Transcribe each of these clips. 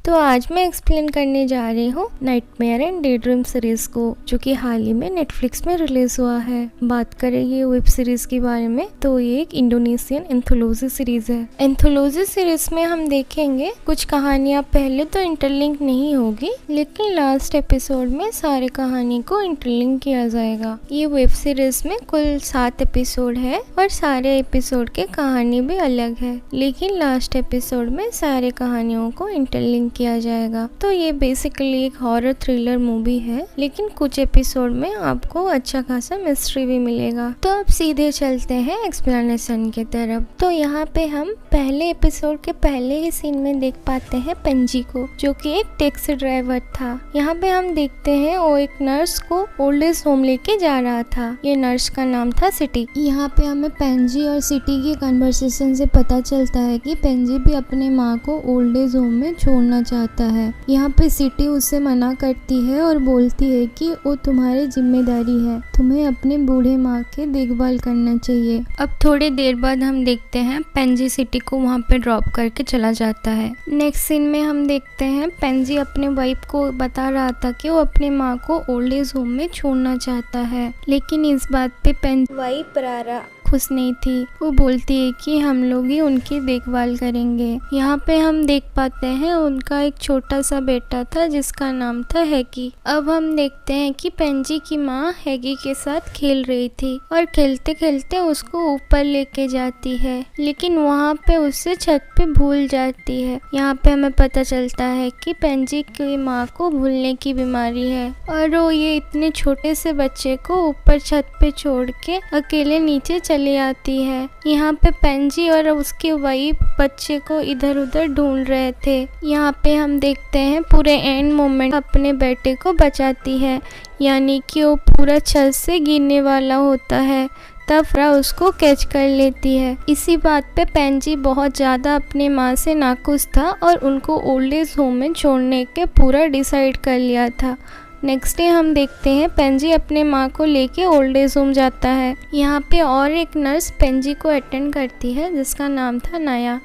तो आज मैं एक्सप्लेन करने जा रही हूँ nightmare and day dream series को, जो कि हाल ही में नेटफ्लिक्स में रिलीज हुआ है। बात करेंगे वेब सीरीज के बारे में, तो ये एक इंडोनेशियन एंथोलॉजी सीरीज है। एंथोलॉजी सीरीज में हम देखेंगे कुछ कहानियाँ पहले तो इंटरलिंक नहीं होगी, लेकिन लास्ट एपिसोड में सारे कहानी को इंटरलिंक किया जाएगा। ये वेब सीरीज में कुल 7 एपिसोड है और सारे एपिसोड के कहानी भी अलग है, लेकिन लास्ट एपिसोड में सारे कहानियों को इंटरलिंक किया जाएगा। तो ये बेसिकली एक हॉरर थ्रिलर मूवी है, लेकिन कुछ एपिसोड में आपको अच्छा खासा मिस्ट्री भी मिलेगा। तो अब सीधे चलते हैं एक्सप्लेनेशन की तरफ। तो यहाँ पे हम पहले एपिसोड के पहले ही सीन में देख पाते हैं पेंजी को, जो कि एक टैक्सी ड्राइवर था। यहाँ पे हम देखते हैं वो एक नर्स को ओल्ड एज होम लेके जा रहा था। ये नर्स का नाम था सिटी। यहाँ पे हमें पेंजी और सिटी की कन्वर्सेशन से पता चलता है कि पेंजी भी अपने माँ को ओल्ड एज होम में छोड़ना चाहता है। यहाँ पे सिटी उसे मना करती है और बोलती है कि वो तुम्हारी जिम्मेदारी है, तुम्हें अपने बूढ़े माँ की देखभाल करना चाहिए। अब थोड़ी देर बाद हम देखते हैं पेंजी सिटी को वहाँ पे ड्रॉप करके चला जाता है। नेक्स्ट सीन में हम देखते हैं पेंजी अपने वाइफ को बता रहा था कि वो अपनी माँ को ओल्ड एज होम में छोड़ना चाहता है, लेकिन इस बात पे पेंजी वाइफ प्रारा खुश नहीं थी। वो बोलती है कि हम लोग ही उनकी देखभाल करेंगे। यहाँ पे हम देख पाते हैं उनका एक छोटा सा बेटा था जिसका नाम था हैगी। अब हम देखते हैं कि पेंजी की माँ हैगी के साथ खेल रही थी और खेलते खेलते उसको ऊपर लेके जाती है, लेकिन वहाँ पे उससे छत पे भूल जाती है। यहाँ पे हमें पता चलता है कि पेंजी की माँ को भूलने की बीमारी है और वो ये इतने छोटे से बच्चे को ऊपर छत पे छोड़ के अकेले नीचे चली आती है। यहाँ पे पेंजी और उसकी वाइफ बच्चे को इधर उधर ढूंढ रहे थे। यहाँ पे हम देखते हैं पूरे एंड मोमेंट अपने बेटे को बचाती है, यानी कि वो पूरा छत से गिरने वाला होता है, तब उसको कैच कर लेती है। इसी बात पे पेंजी बहुत ज़्यादा अपने माँ से नाखुश था और उनको ओल्ड एज होम में छोड़ने के पूरा डिसाइड कर लिया था। नेक्स्ट डे हम देखते हैं पेंजी अपने माँ को लेके ओल्ड एज होम जाता है। यहाँ पे और एक नर्स पेंजी को अटेंड करती है जिसका नाम था नाया।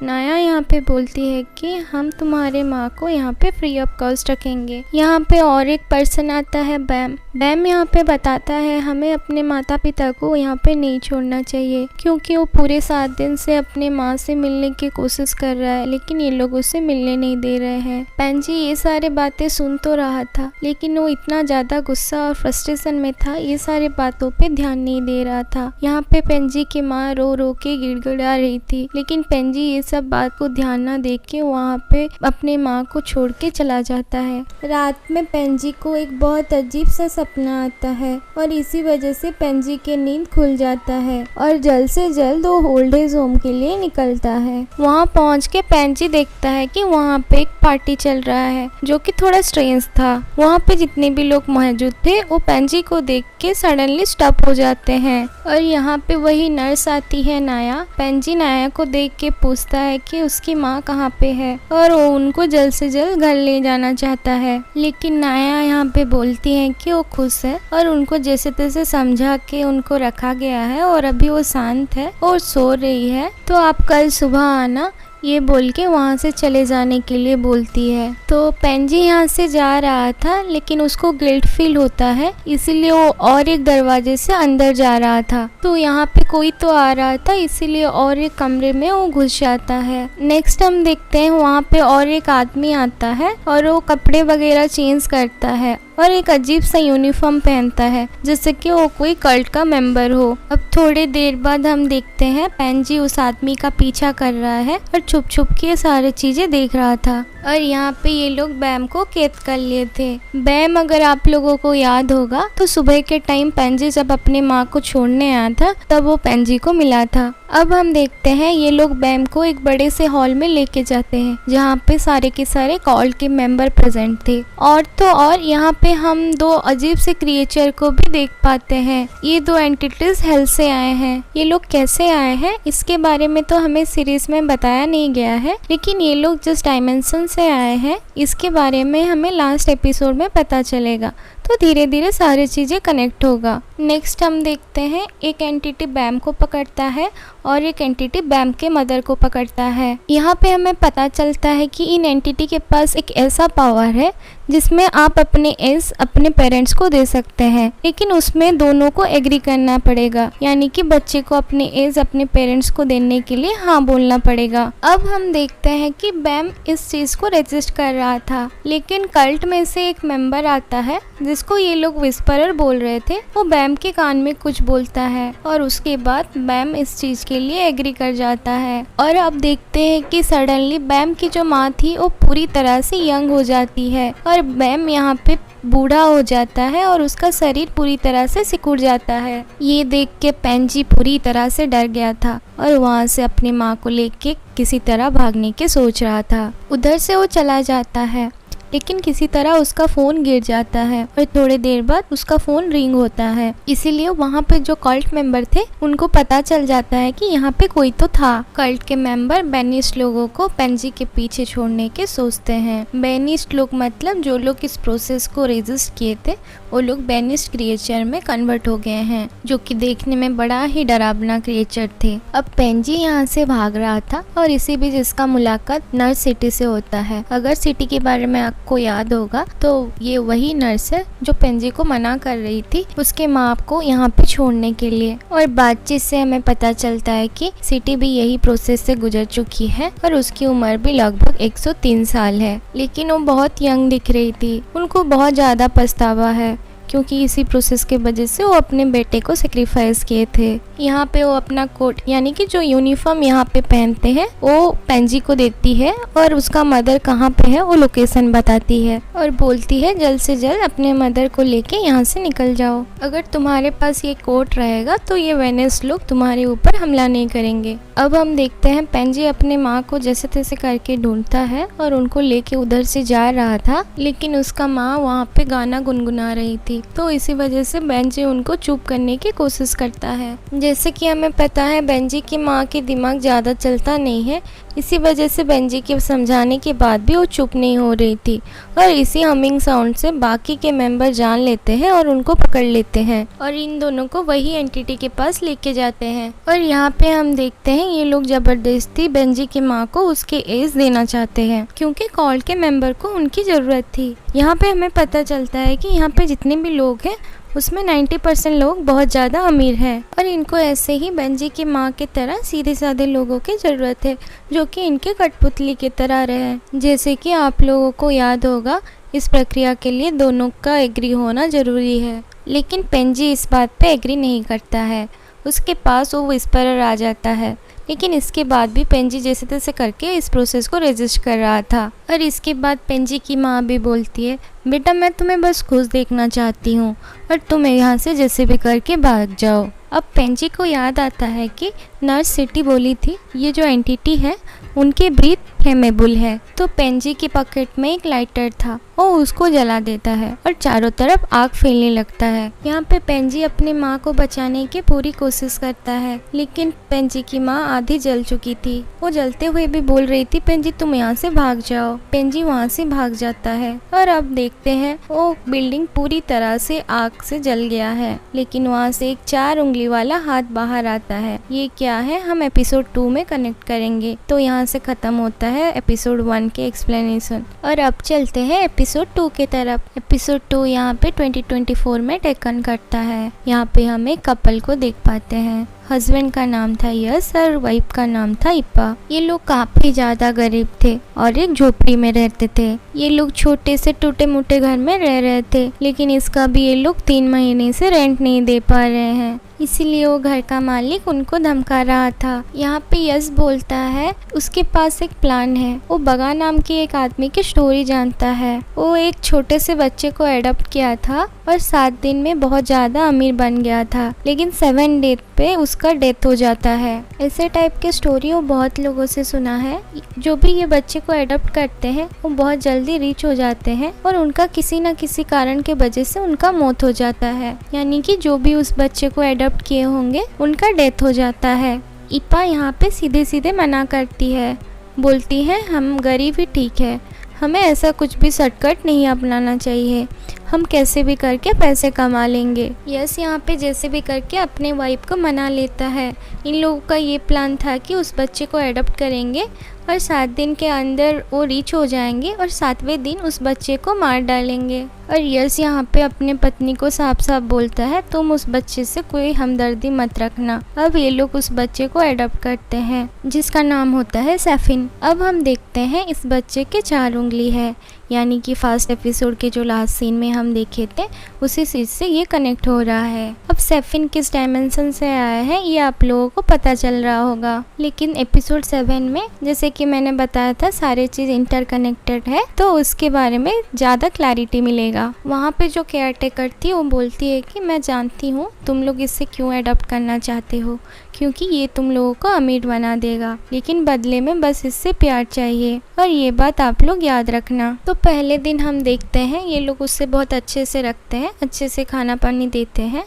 नाया यहाँ पे बोलती है कि हम तुम्हारे माँ को यहाँ पे फ्री ऑफ कॉस्ट रखेंगे। यहाँ पे और एक पर्सन आता है बैम। बैम यहाँ पे बताता है हमें अपने माता पिता को यहाँ पे नहीं छोड़ना चाहिए, क्योंकि वो पूरे 7 दिन से अपने माँ से मिलने की कोशिश कर रहा है, लेकिन ये लोग उसे मिलने नहीं दे रहे हैं। पेंजी ये सारे बातें सुन तो रहा था, लेकिन वो इतना ज़्यादा गुस्सा और फ्रस्ट्रेशन में था, ये सारी बातों पे ध्यान नहीं दे रहा था। यहाँ पे पेंजी की माँ रो रो के गिड़गिड़ा रही थी, लेकिन पेंजी ये सब बात को ध्यान ना दे के वहाँ पे अपने माँ को छोड़ के चला जाता है। रात में पेंजी को एक बहुत अजीब सा सपना आता है और इसी वजह से पेंजी की नींद खुल जाता है और जल्द से जल्द वो ओल्ड एज होम के लिए निकलता है। वहाँ पहुँच के पेंजी देखता है कि वहाँ पे एक पार्टी चल रहा है, जो कि थोड़ा स्ट्रेंज था। वहाँ पे जितने भी लोग मौजूद थे वो पेंजी को देख के सडनली स्टॉप हो जाते हैं और यहाँ पे वही नर्स आती है नाया। पेंजी नाया को देख के पूछता है कि उसकी माँ कहाँ पे है और वो उनको जल्द से जल्द घर ले जाना चाहता है, लेकिन नाया यहाँ पे बोलती है कि वो खुश है और उनको जैसे तैसे समझा के उनको रखा गया है और अभी वो शांत है और सो रही है, तो आप कल सुबह आना, ये बोल के वहाँ से चले जाने के लिए बोलती है। तो पेंजी यहाँ से जा रहा था, लेकिन उसको गिल्ट फील होता है, इसीलिए वो और एक दरवाजे से अंदर जा रहा था। तो यहाँ पे कोई तो आ रहा था, इसीलिए और एक कमरे में वो घुस जाता है। नेक्स्ट हम देखते हैं वहाँ पे और एक आदमी आता है और वो कपड़े वगैरह चेंज करता है और एक अजीब सा यूनिफॉर्म पहनता है, जैसे कि वो कोई कल्ट का मेंबर हो। अब थोड़ी देर बाद हम देखते हैं पेंजी उस आदमी का पीछा कर रहा है और छुप छुप के सारी चीजें देख रहा था और यहाँ पे ये लोग बैम को कैद कर लिए थे। बैम, अगर आप लोगों को याद होगा, तो सुबह के टाइम पेंजी जब अपने माँ को छोड़ने आया था तब वो पेंजी को मिला था। अब हम देखते हैं ये लोग बैम को एक बड़े से हॉल में लेके जाते हैं जहाँ पे सारे के सारे कॉल्ट के मेंबर प्रेजेंट थे। और तो और यहाँ पे हम 2 अजीब से क्रिएचर को भी देख पाते हैं। ये 2 एंटिटीज हेल से आए हैं। ये लोग कैसे आए हैं इसके बारे में तो हमें सीरीज में बताया नहीं गया है, लेकिन ये लोग जिस डायमेंशन से आए हैं इसके बारे में हमें लास्ट एपिसोड में पता चलेगा। तो धीरे धीरे सारी चीज़ें कनेक्ट होगा। नेक्स्ट हम देखते हैं एक एंटिटी बैम को पकड़ता है और एक एंटिटी बैम के मदर को पकड़ता है। यहाँ पे हमें पता चलता है कि इन एंटिटी के पास एक ऐसा पावर है जिसमें आप अपने एज अपने पेरेंट्स को दे सकते हैं, लेकिन उसमें दोनों को एग्री करना पड़ेगा, यानी कि बच्चे को अपने एज अपने पेरेंट्स को देने के लिए हाँ बोलना पड़ेगा। अब हम देखते हैं कि बैम इस चीज़ को रेजिस्ट कर रहा था, लेकिन कल्ट में से एक मेंबर आता है जिसको ये लोग विस्परर बोल रहे थे। वो बैम के कान में कुछ बोलता है और उसके बाद बैम इस चीज़ के लिए एग्री कर जाता है। और अब देखते हैं कि सडनली बैम की जो माँ थी वो पूरी तरह से यंग हो जाती है और बैम यहाँ पे बूढ़ा हो जाता है और उसका शरीर पूरी तरह से सिकुड़ जाता है। ये देख के पेंजी पूरी तरह से डर गया था और वहाँ से अपनी माँ को लेके किसी तरह भागने के सोच रहा था। उधर से वो चला जाता है, लेकिन किसी तरह उसका फ़ोन गिर जाता है और थोड़ी देर बाद उसका फ़ोन रिंग होता है। इसीलिए वहाँ पे जो कल्ट मेंबर थे उनको पता चल जाता है कि यहाँ पे कोई तो था। कल्ट के मेंबर बेनिस्ट लोगों को पेंजी के पीछे छोड़ने के सोचते हैं। बेनिस्ट लोग मतलब जो लोग इस प्रोसेस को रेजिस्ट किए थे वो लोग बेनिस्ट क्रिएचर में कन्वर्ट हो गए हैं, जो कि देखने में बड़ा ही डरावना क्रिएचर थे। अब पेंजी यहाँ से भाग रहा था और इसी बीच इसका मुलाकात नर्स सिटी से होता है। अगर सिटी के बारे में आपको याद होगा तो ये वही नर्स है जो पेंजी को मना कर रही थी उसके माँ को यहाँ पे छोड़ने के लिए। और बातचीत से हमें पता चलता है कि सिटी भी यही प्रोसेस से गुजर चुकी है और उसकी उम्र भी लगभग 103 साल है, लेकिन वो बहुत यंग दिख रही थी। उनको बहुत ज़्यादा पछतावा है क्योंकि इसी प्रोसेस के वजह से वो अपने बेटे को सेक्रीफाइस किए थे। यहाँ पे वो अपना कोट यानी कि जो यूनिफॉर्म यहाँ पे पहनते हैं वो पेंजी को देती है और उसका मदर कहाँ पे है वो लोकेशन बताती है और बोलती है जल्द से जल्द अपने मदर को लेके यहाँ से निकल जाओ। अगर तुम्हारे पास ये कोट रहेगा तो ये वेनिस लोग तुम्हारे ऊपर हमला नहीं करेंगे। अब हम देखते हैं पेंजी अपने माँ को जैसे तैसे करके ढूंढता है और उनको लेके उधर से जा रहा था, लेकिन उसका माँ वहाँ पे गाना गुनगुना रही थी, तो इसी वजह से बेंजी उनको चुप करने की कोशिश करता है। जैसे कि हमें पता है बेंजी की माँ के दिमाग ज़्यादा चलता नहीं है, इसी वजह से बेंजी के समझाने के बाद भी वो चुप नहीं हो रही थी और इसी हमिंग साउंड से बाकी के मेंबर जान लेते हैं और उनको पकड़ लेते हैं और इन दोनों को वही एंटिटी के पास लेके जाते हैं। और यहाँ पे हम देखते हैं ये लोग जबरदस्ती बेंजी की माँ को उसके एज देना चाहते हैं क्योंकि कॉल के मेंबर को उनकी ज़रूरत थी। यहाँ पे हमें पता चलता है कि यहाँ पे जितने भी लोग हैं उसमें 90% लोग बहुत ज़्यादा अमीर हैं और इनको ऐसे ही बेंजी की माँ की तरह सीधे साधे लोगों की ज़रूरत है जो कि इनके कठपुतली की तरह रहे। जैसे कि आप लोगों को याद होगा इस प्रक्रिया के लिए दोनों का एग्री होना ज़रूरी है, लेकिन पेंजी इस बात पे एग्री नहीं करता है। उसके पास वो विस्परर आ जाता है, लेकिन इसके बाद भी पेंजी जैसे तैसे करके इस प्रोसेस को रेजिस्ट कर रहा था। और इसके बाद पेंजी की माँ भी बोलती है बेटा मैं तुम्हें बस खुश देखना चाहती हूँ और तुम यहाँ से जैसे भी करके भाग जाओ। अब पेंजी को याद आता है कि नर्स सिटी बोली थी ये जो एंटिटी है उनके ब्रीथ फ्लेमेबल है, तो पेंजी की पॉकेट में एक लाइटर था, वो उसको जला देता है और चारों तरफ आग फैलने लगता है। यहाँ पे पेंजी अपनी माँ को बचाने की पूरी कोशिश करता है, लेकिन पेंजी की माँ आधी जल चुकी थी। वो जलते हुए भी बोल रही थी पेंजी तुम यहाँ से भाग जाओ। पेंजी वहाँ से भाग जाता है और अब देखते हैं वो बिल्डिंग पूरी तरह से आग से जल गया है, लेकिन वहाँ से एक 4 उंगली वाला हाथ बाहर आता है। ये क्या है हम एपिसोड 2 में कनेक्ट करेंगे। तो यहाँ से खत्म होता है एपिसोड 1 के एक्सप्लेनेशन और अब चलते हैं एपिसोड 2 के तरफ। एपिसोड 2 यहाँ पे 2024 में टेकन करता है। यहाँ पे हम एक कपल को देख पाते हैं। हस्बैंड का नाम था यस और वाइफ का नाम था इप्पा। ये लोग काफी ज्यादा गरीब थे और एक झोपड़ी में रहते थे। ये लोग छोटे से टूटे मुटे घर में रह रहे थे, लेकिन इसका भी ये लोग 3 महीने से रेंट नहीं दे पा रहे हैं, इसीलिए वो घर का मालिक उनको धमका रहा था। यहाँ पे यस बोलता है उसके पास एक प्लान है। वो बगा नाम के एक आदमी की स्टोरी जानता है। वो एक छोटे से बच्चे को एडॉप्ट किया था और 7 दिन में बहुत ज़्यादा अमीर बन गया था, लेकिन 7 डेथ पे उसका डेथ हो जाता है। ऐसे टाइप के स्टोरी वो बहुत लोगों से सुना है। जो भी ये बच्चे को एडॉप्ट करते हैं वो बहुत जल्दी रीच हो जाते हैं और उनका किसी न किसी कारण के वजह से उनका मौत हो जाता है, यानी कि जो भी उस बच्चे को एडॉप्ट किए होंगे उनका डेथ हो जाता है। इप्पा यहाँ पे सीधे सीधे मना करती है, बोलती है हम गरीब ही ठीक है, हमें ऐसा कुछ भी शॉर्टकट नहीं अपनाना चाहिए। हम कैसे भी करके पैसे कमा लेंगे। यस यहाँ पे जैसे भी करके अपने वाइफ को मना लेता है। इन लोगों का ये प्लान था कि उस बच्चे को अडॉप्ट करेंगे और 7 दिन के अंदर वो रीच हो जाएंगे और 7वें दिन उस बच्चे को मार डालेंगे। और यस यहाँ पे अपने पत्नी को साफ साफ बोलता है, तुम उस बच्चे से कोई हमदर्दी मत रखना। अब ये लोग उस बच्चे को अडॉप्ट करते हैं जिसका नाम होता है सैफिन। अब हम देखते हैं इस बच्चे के 4 उंगली है, यानी कि फर्स्ट एपिसोड के जो लास्ट सीन में हम देखे थे उसी चीज़ से ये कनेक्ट हो रहा है। अब सैफिन किस डायमेंशन से आया है ये आप लोगों को पता चल रहा होगा, लेकिन एपिसोड 7 में जैसे कि मैंने बताया था सारे चीज़ इंटरकनेक्टेड है, तो उसके बारे में ज़्यादा क्लैरिटी मिलेगा। वहाँ पे जो केयर टेकर थी वो बोलती है कि मैं जानती हूँ तुम लोग इससे क्यों अडॉप्ट करना चाहते हो, क्योंकि ये तुम लोगों को अमीर बना देगा, लेकिन बदले में बस इससे प्यार चाहिए और ये बात आप लोग याद रखना। तो पहले दिन हम देखते हैं ये लोग उससे बहुत अच्छे से रखते हैं, अच्छे से खाना पानी देते हैं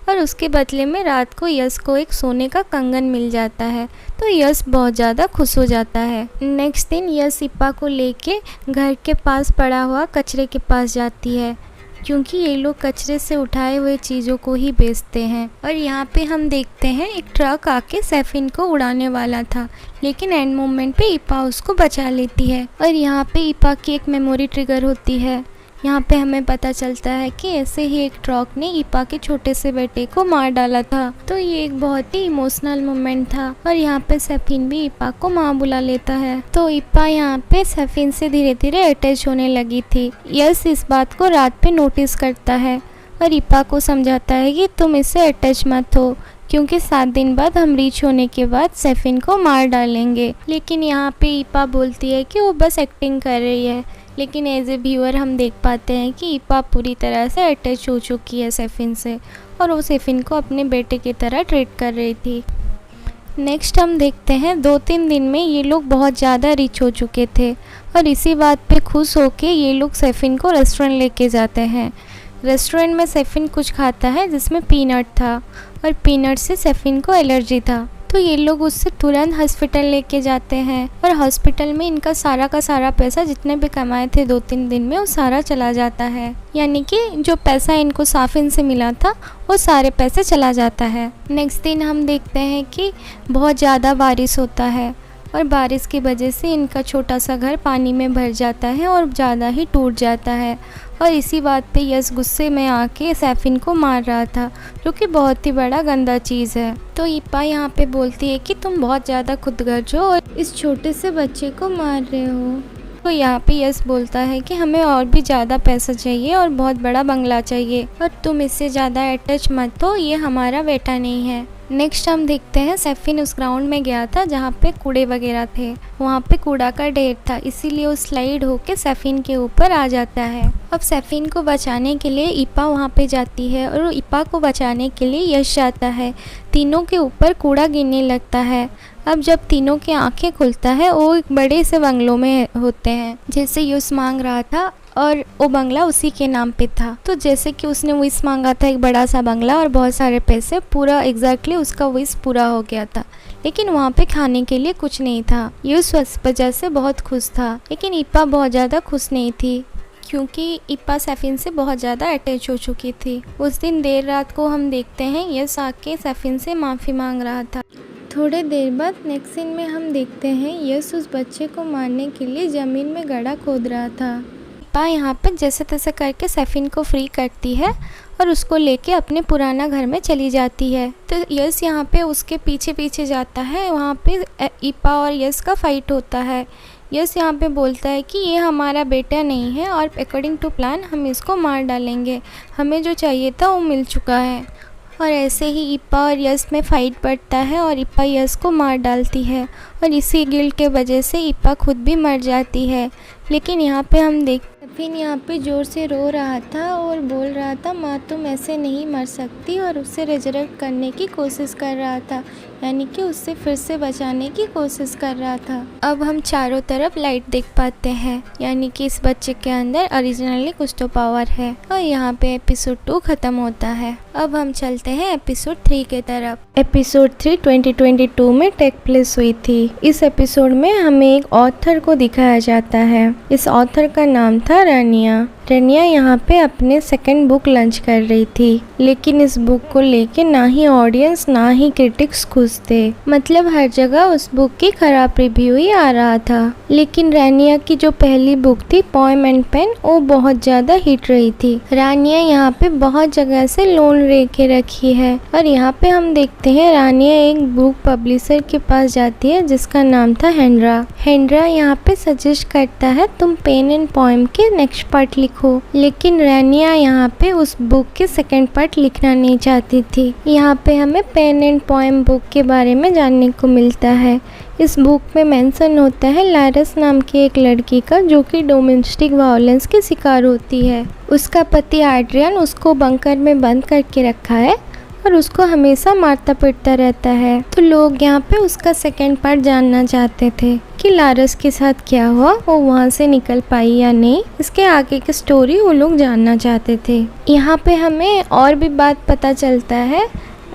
और उसके बदले में रात को यश को एक सोने का कंगन मिल जाता है, तो यश बहुत ज़्यादा खुश हो जाता है। नेक्स्ट दिन यश इप्पा को लेके घर के पास पड़ा हुआ कचरे के पास जाती है, क्योंकि ये लोग कचरे से उठाए हुए चीज़ों को ही बेचते हैं। और यहाँ पे हम देखते हैं एक ट्रक आके सैफिन को उड़ाने वाला था, लेकिन एंड मोमेंट पे इप्पा उसको बचा लेती है और यहाँ पे इप्पा की एक मेमोरी ट्रिगर होती है। यहाँ पे हमें पता चलता है कि ऐसे ही एक ट्रक ने इप्पा के छोटे से बेटे को मार डाला था, तो ये एक बहुत ही इमोशनल मोमेंट था। और यहाँ पे सैफिन भी इप्पा को माँ बुला लेता है, तो इप्पा यहाँ पे सैफिन से धीरे धीरे अटैच होने लगी थी। यश इस बात को रात पे नोटिस करता है और इप्पा को समझाता है कि तुम इससे अटैच मत हो, क्योंकि 7 दिन बाद हम रीच होने के बाद सैफिन को मार डालेंगे। लेकिन यहाँ पे इप्पा बोलती है कि वो बस एक्टिंग कर रही है, लेकिन एज ए व्यूअर हम देख पाते हैं कि इप्पा पूरी तरह से अटैच हो चुकी है सैफिन से और वो सैफिन को अपने बेटे की तरह ट्रीट कर रही थी। नेक्स्ट हम देखते हैं 2-3 दिन में ये लोग बहुत ज़्यादा रिच हो चुके थे और इसी बात पे खुश होके ये लोग सैफिन को रेस्टोरेंट लेके जाते हैं। रेस्टोरेंट में सैफिन कुछ खाता है जिसमें पीनट था और पीनट से सैफिन को एलर्जी था, तो ये लोग उससे तुरंत हॉस्पिटल लेके जाते हैं और हॉस्पिटल में इनका सारा का सारा पैसा जितने भी कमाए थे 2-3 दिन में वो सारा चला जाता है, यानी कि जो पैसा इनको सैफिन से मिला था वो सारे पैसे चला जाता है। नेक्स्ट दिन हम देखते हैं कि बहुत ज़्यादा बारिश होता है और बारिश की वजह से इनका छोटा सा घर पानी में भर जाता है और ज़्यादा ही टूट जाता है और इसी बात पे यश गुस्से में आके सैफिन को मार रहा था, जो कि बहुत ही बड़ा गंदा चीज़ है। तो इप्पा यहाँ पे बोलती है कि तुम बहुत ज़्यादा खुदगर्ज हो और इस छोटे से बच्चे को मार रहे हो। तो यहाँ पे यश बोलता है कि हमें और भी ज़्यादा पैसा चाहिए और बहुत बड़ा बंगला चाहिए और तुम इससे ज़्यादा अटैच मत हो, ये हमारा बेटा नहीं है। नेक्स्ट हम देखते हैं सैफिन उस ग्राउंड में गया था जहाँ पे कूड़े वगैरह थे, वहाँ पे कूड़ा का ढेर था, इसीलिए वो स्लाइड होके सैफिन के ऊपर आ जाता है। अब सैफिन को बचाने के लिए इप्पा वहाँ पे जाती है और इप्पा को बचाने के लिए यश जाता है। तीनों के ऊपर कूड़ा गिरने लगता है। अब जब तीनों की आंखें खुलता है वो एक बड़े से बंगलों में होते हैं, जैसे यश मांग रहा था और वो बंगला उसी के नाम पे था। तो जैसे कि उसने विश मांगा था एक बड़ा सा बंगला और बहुत सारे पैसे, पूरा एग्जैक्टली उसका विश पूरा हो गया था, लेकिन वहाँ पे खाने के लिए कुछ नहीं था। ये उस वजह से बहुत खुश था, लेकिन इप्पा बहुत ज़्यादा खुश नहीं थी क्योंकि इप्पा सैफिन से बहुत ज़्यादा अटैच हो चुकी थी। उस दिन देर रात को हम देखते हैं यश आके सैफिन से माफ़ी मांग रहा था। थोड़े देर बाद नेक्स्ट सीन में हम देखते हैं यश उस बच्चे को मारने के लिए ज़मीन में गड्ढा खोद रहा था। इप्पा यहाँ पे जैसे तैसे करके सैफिन को फ्री करती है और उसको लेके अपने पुराना घर में चली जाती है। तो यश यहाँ पे उसके पीछे पीछे जाता है, वहाँ पे इप्पा और यश का फाइट होता है। यश यहाँ पे बोलता है कि ये हमारा बेटा नहीं है और अकॉर्डिंग टू प्लान हम इसको मार डालेंगे, हमें जो चाहिए था वो मिल चुका है। और ऐसे ही इप्पा और यश में फाइट बढ़ता है और इप्पा यश को मार डालती है और इसी गिल्ट के वजह से इप्पा खुद भी मर जाती है। लेकिन यहाँ पे हम सैफिन यहाँ पे ज़ोर से रो रहा था और बोल रहा था माँ तुम ऐसे नहीं मर सकती, और उससे रिजरेक्ट करने की कोशिश कर रहा था, यानी कि उससे फिर से बचाने की कोशिश कर रहा था। अब हम चारों तरफ लाइट देख पाते हैं, यानी कि इस बच्चे के अंदर ओरिजिनली कुछ तो पावर है। और यहाँ पे एपिसोड 2 ख़त्म होता है। अब हम चलते हैं एपिसोड 3 के तरफ। एपिसोड 3 2022 में टेक प्लेस हुई थी। इस एपिसोड में हमें एक ऑथर को दिखाया जाता है। इस ऑथर का नाम था रानिया। रेनिया यहाँ पे अपने सेकंड बुक लॉन्च कर रही थी, लेकिन इस बुक को लेके ना ही ऑडियंस ना ही क्रिटिक्स खुश थे। मतलब हर जगह उस बुक की खराब रिव्यू ही आ रहा था। लेकिन रेनिया की जो पहली बुक थी पोएम एंड पेन, वो बहुत ज्यादा हिट रही थी। रानिया यहाँ पे बहुत जगह से लोन लेके रखी है और यहाँ पे हम देखते हैं रानिया एक बुक पब्लिशर के पास जाती है जिसका नाम था हेनरा। हेनरा यहाँ पे सजेस्ट करता है तुम पेन एंड पोएम के नेक्स्ट पार्ट लिखो, लेकिन रानिया यहाँ पे उस बुक के सेकंड पार्ट लिखना नहीं चाहती थी। यहाँ पे हमें पेन एंड पोएम बुक के बारे में जानने को मिलता है। इस बुक में मेंशन होता है लारस नाम की एक लड़की का जो कि डोमेस्टिक वायलेंस की शिकार होती है। उसका पति एड्रियन उसको बंकर में बंद करके रखा है और उसको हमेशा मारता पीटता रहता है। तो लोग यहाँ पे उसका सेकंड पार्ट जानना चाहते थे कि लारस के साथ क्या हुआ, वो वहाँ से निकल पाई या नहीं। इसके आगे की स्टोरी वो लोग जानना चाहते थे। यहाँ पे हमें और भी बात पता चलता है।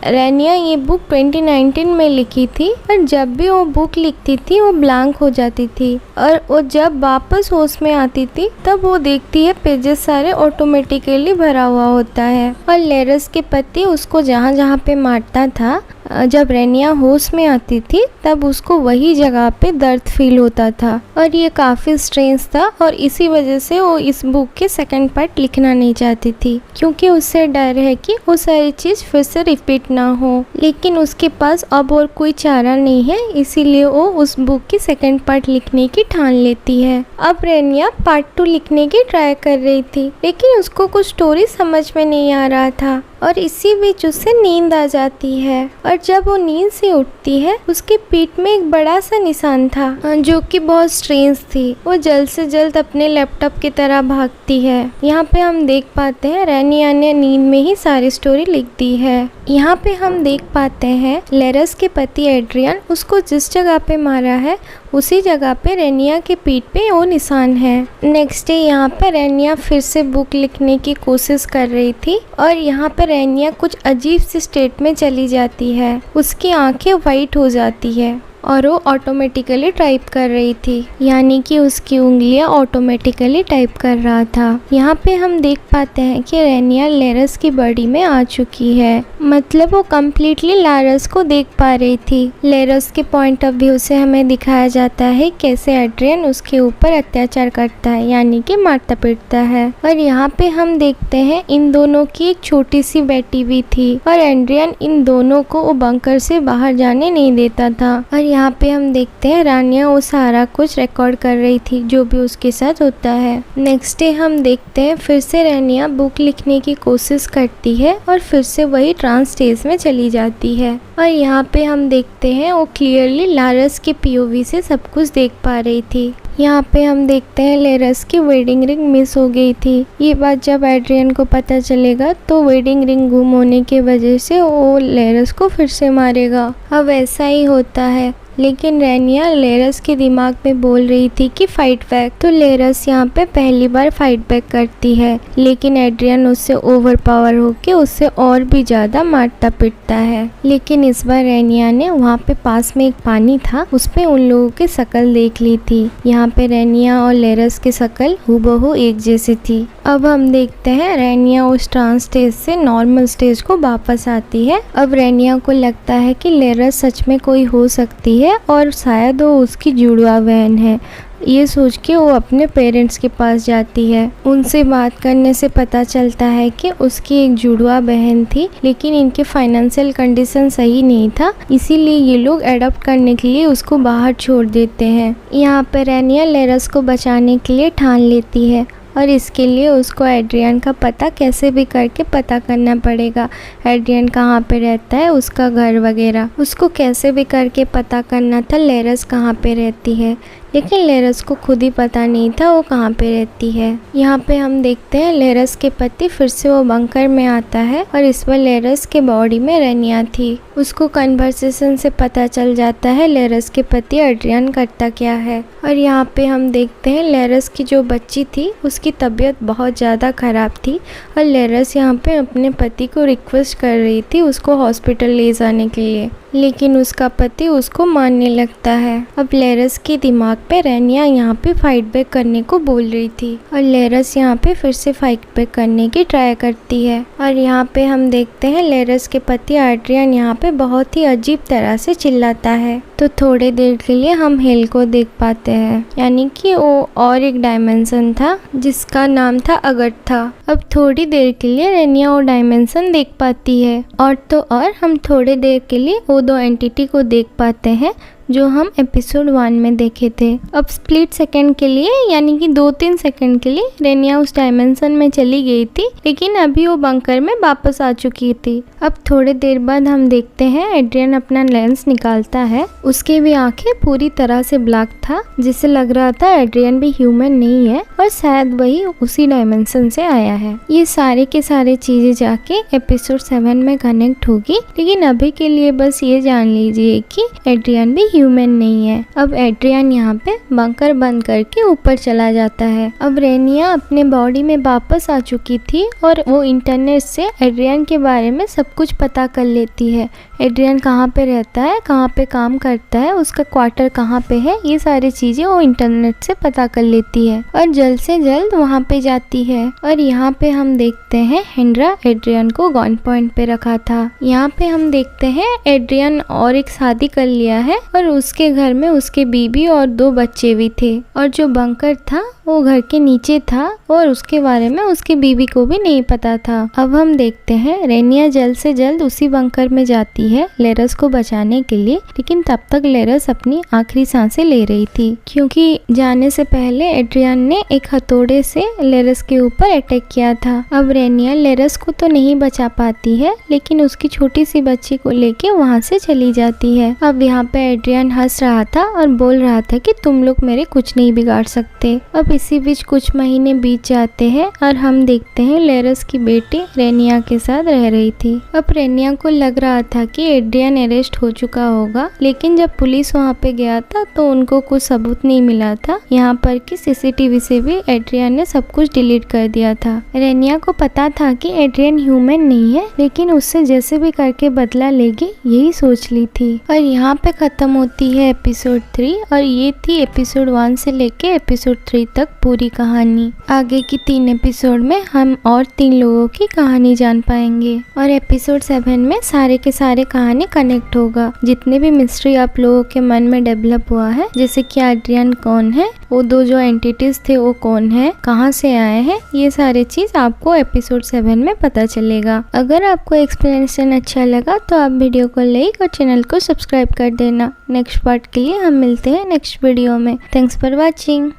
रेनिया ये बुक 2019 में लिखी थी और जब भी वो बुक लिखती थी वो ब्लैंक हो जाती थी और वो जब वापस होश में आती थी तब वो देखती है पेजेस सारे ऑटोमेटिकली भरा हुआ होता है। और लेरस के पति उसको जहाँ जहाँ पे मारता था, जब रेनिया होश में आती थी तब उसको वही जगह पे दर्द फील होता था और ये काफ़ी स्ट्रेंज था। और इसी वजह से वो इस बुक के सेकंड पार्ट लिखना नहीं चाहती थी, क्योंकि उससे डर है कि वो सारी चीज़ फिर से रिपीट ना हो। लेकिन उसके पास अब और कोई चारा नहीं है, इसीलिए वो उस बुक की सेकंड पार्ट लिखने की ठान लेती है। अब रेनिया पार्ट 2 लिखने की ट्राई कर रही थी, लेकिन उसको कुछ स्टोरी समझ में नहीं आ रहा था और इसी बीच उसे नींद आ जाती है। और जब वो नींद से उठती है उसके पीठ में एक बड़ा सा निशान था जो कि बहुत स्ट्रेंज थी। वो जल्द से जल्द अपने लैपटॉप की तरह भागती है। यहाँ पे हम देख पाते हैं रेनिया ने नींद में ही सारी स्टोरी लिख दी है। यहाँ पे हम देख पाते हैं लेरस के पति एड्रियन उसको जिस जगह पे मारा है उसी जगह पे रेनिया के पीठ पे वो निशान है। नेक्स्ट डे यहाँ पे रेनिया फिर से बुक लिखने की कोशिश कर रही थी और यहाँ पे रेनिया कुछ अजीब सी स्टेट में चली जाती है। उसकी आंखें वाइट हो जाती है और वो ऑटोमेटिकली टाइप कर रही थी, यानी कि उसकी उंगलियां ऑटोमेटिकली टाइप कर रहा था। यहाँ पे हम देख पाते हैं कि रेनिया लेरस की बॉडी में आ चुकी है, मतलब वो कम्प्लीटली लारस को देख पा रही थी। लेरस के पॉइंट ऑफ व्यू से हमें दिखाया जाता है कैसे एड्रियन उसके ऊपर अत्याचार करता है, यानी कि मारता पीटता है। और यहाँ पे हम देखते हैं इन दोनों की एक छोटी सी बेटी भी थी और एड्रियन इन दोनों को वो बंकर से बाहर जाने नहीं देता था। और यहाँ पे हम देखते हैं रानिया वो सारा कुछ रिकॉर्ड कर रही थी जो भी उसके साथ होता है। नेक्स्ट डे हम देखते हैं फिर से रानिया बुक लिखने की कोशिश करती है और फिर से वही ट्रांस स्टेज में चली जाती है। और यहाँ पे हम देखते हैं वो क्लियरली लारस के पीओवी से सब कुछ देख पा रही थी। यहाँ पे हम देखते हैं लेरस की वेडिंग रिंग मिस हो गई थी। ये बात जब एड्रियन को पता चलेगा तो वेडिंग रिंग गुम होने की वजह से वो लेरस को फिर से मारेगा। अब ऐसा ही होता है, लेकिन रेनिया लेरस के दिमाग में बोल रही थी कि फाइट बैक। तो लेरस यहाँ पे पहली बार फाइट बैक करती है, लेकिन एड्रियन उससे ओवर पावर होके उससे और भी ज़्यादा मारता पीटता है। लेकिन इस बार रेनिया ने वहाँ पे पास में एक पानी था उस पे उन लोगों की शक्ल देख ली थी। यहाँ पे रेनिया और लेरस की शक्ल हूबहू एक जैसी थी। अब हम देखते हैं रेनिया उस ट्रांस स्टेज से नॉर्मल स्टेज को वापस आती है। अब रेनिया को लगता है कि लेरस सच में कोई हो सकती है और शायद वो उसकी जुड़वा बहन है। ये सोच के वो अपने पेरेंट्स के पास जाती है। उनसे बात करने से पता चलता है कि उसकी एक जुड़वा बहन थी, लेकिन इनके फाइनेंशियल कंडीशन सही नहीं था, इसीलिए ये लोग एडॉप्ट करने के लिए उसको बाहर छोड़ देते हैं। यहाँ पर रेनिया लेरस को बचाने के लिए ठान लेती है और इसके लिए उसको एड्रियन का पता कैसे भी करके पता करना पड़ेगा। एड्रियन कहाँ पे रहता है, उसका घर वगैरह उसको कैसे भी करके पता करना था लेरस कहाँ पे रहती है। लेकिन लेरस को खुद ही पता नहीं था वो कहाँ पे रहती है। यहाँ पे हम देखते हैं लेरस के पति फिर से वो बंकर में आता है और इस बार लेरस के बॉडी में रेनिया थी। उसको कन्वर्सेशन से पता चल जाता है लेरस के पति एड्रियन करता क्या है। और यहाँ पे हम देखते हैं लेरस की जो बच्ची थी उसकी तबीयत बहुत ज़्यादा ख़राब थी और लेरस यहाँ पे अपने पति को रिक्वेस्ट कर रही थी उसको हॉस्पिटल ले जाने के लिए। लेकिन उसका पति उसको मारने लगता है। अब लेरस के दिमाग पे रेनिया यहाँ पे फाइट बैक करने को बोल रही थी और लेरस यहाँ पे फिर से फाइट बैक करने की ट्राई करती है। और यहाँ पे हम देखते हैं लेरस के पति एड्रियन यहाँ पे बहुत ही अजीब तरह से चिल्लाता है। तो थोड़े देर के लिए हम हेल को देख पाते हैं, यानी कि वो और एक डायमेंशन था जिसका नाम था अगट था। अब थोड़ी देर के लिए रेनिया वो डायमेंशन देख पाती है और तो और हम थोड़े देर के लिए वो दो एंटिटी को देख पाते हैं जो हम एपिसोड 1 में देखे थे। अब स्प्लिट सेकंड के लिए यानी कि 2-3 सेकंड के लिए रेनिया उस डायमेंशन में चली गई थी, लेकिन अभी वो बंकर में वापस आ चुकी थी। अब थोड़े देर बाद हम देखते हैं एड्रियन अपना लेंस निकालता है। उसके भी आंखें पूरी तरह से ब्लैक था, जिससे लग रहा था एड्रियन भी ह्यूमन नहीं है और शायद वही उसी डायमेंशन से आया है। ये सारे के सारे चीजें जाके एपिसोड 7 में कनेक्ट होगी, लेकिन अभी के लिए बस ये जान लीजिए कि एड्रियन भी ह्यूमन नहीं है। अब एड्रियन यहाँ पे बंकर बंद करके ऊपर चला जाता है। अब रेनिया अपने बॉडी में वापस आ चुकी थी और वो इंटरनेट से एड्रियन के बारे में सब कुछ पता कर लेती है। एड्रियन कहाँ पे रहता है, कहाँ पे काम करता है, उसका क्वार्टर कहाँ पे है, ये सारी चीजें वो इंटरनेट से पता कर लेती है और जल्द से जल्द वहाँ पे जाती है। और यहाँ पे हम देखते हैं हेंड्रा एड्रियन को गन पॉइंट पे रखा था। यहाँ पे हम देखते हैं एड्रियन और एक शादी कर लिया है और उसके घर में उसके बीबी और 2 बच्चे भी थे और जो बंकर था वो घर के नीचे था और उसके बारे में उसकी बीबी को भी नहीं पता था। अब हम देखते हैं रेनिया जल्द से जल्द उसी बंकर में जाती है लेरस को बचाने के लिए, लेकिन तब तक लेरस अपनी आखिरी सांसें ले रही थी क्योंकि जाने से पहले एड्रियन ने एक हथौड़े से लेरस के ऊपर अटैक किया था। अब रेनिया लेरस को तो नहीं बचा पाती है, लेकिन उसकी छोटी सी बच्ची को लेके वहाँ से चली जाती है। अब यहाँ पे एड्रियन हंस रहा था और बोल रहा था कि तुम लोग मेरे कुछ नहीं बिगाड़ सकते। अब इसी बीच कुछ महीने बीत जाते हैं और हम देखते हैं लेरस की बेटी रेनिया के साथ रह रही थी। अब रेनिया को लग रहा था कि एड्रियन अरेस्ट हो चुका होगा, लेकिन जब पुलिस वहाँ पे गया था तो उनको कुछ सबूत नहीं मिला था। यहाँ पर कि सीसीटीवी से भी एड्रियन ने सब कुछ डिलीट कर दिया था। रेनिया को पता था कि एड्रियन ह्यूमन नहीं है, लेकिन उससे जैसे भी करके बदला लेगी यही सोच ली थी। और यहाँ पे खत्म होती है एपिसोड 3 और ये थी एपिसोड 1 से लेके एपिसोड 3 तक पूरी कहानी। आगे की 3 एपिसोड में हम और 3 लोगों की कहानी जान पाएंगे और एपिसोड 7 में सारे के सारे कहानी कनेक्ट होगा। जितने भी मिस्ट्री आप लोगों के मन में डेवलप हुआ है, जैसे कि एड्रियन कौन है, वो 2 जो एंटिटीज थे वो कौन है, कहाँ से आए हैं, ये सारे चीज आपको एपिसोड 7 में पता चलेगा। अगर आपको एक्सप्लेनेशन अच्छा लगा तो आप वीडियो को लाइक और चैनल को सब्सक्राइब कर देना। नेक्स्ट पार्ट के लिए हम मिलते हैं नेक्स्ट वीडियो में। Thanks for watching.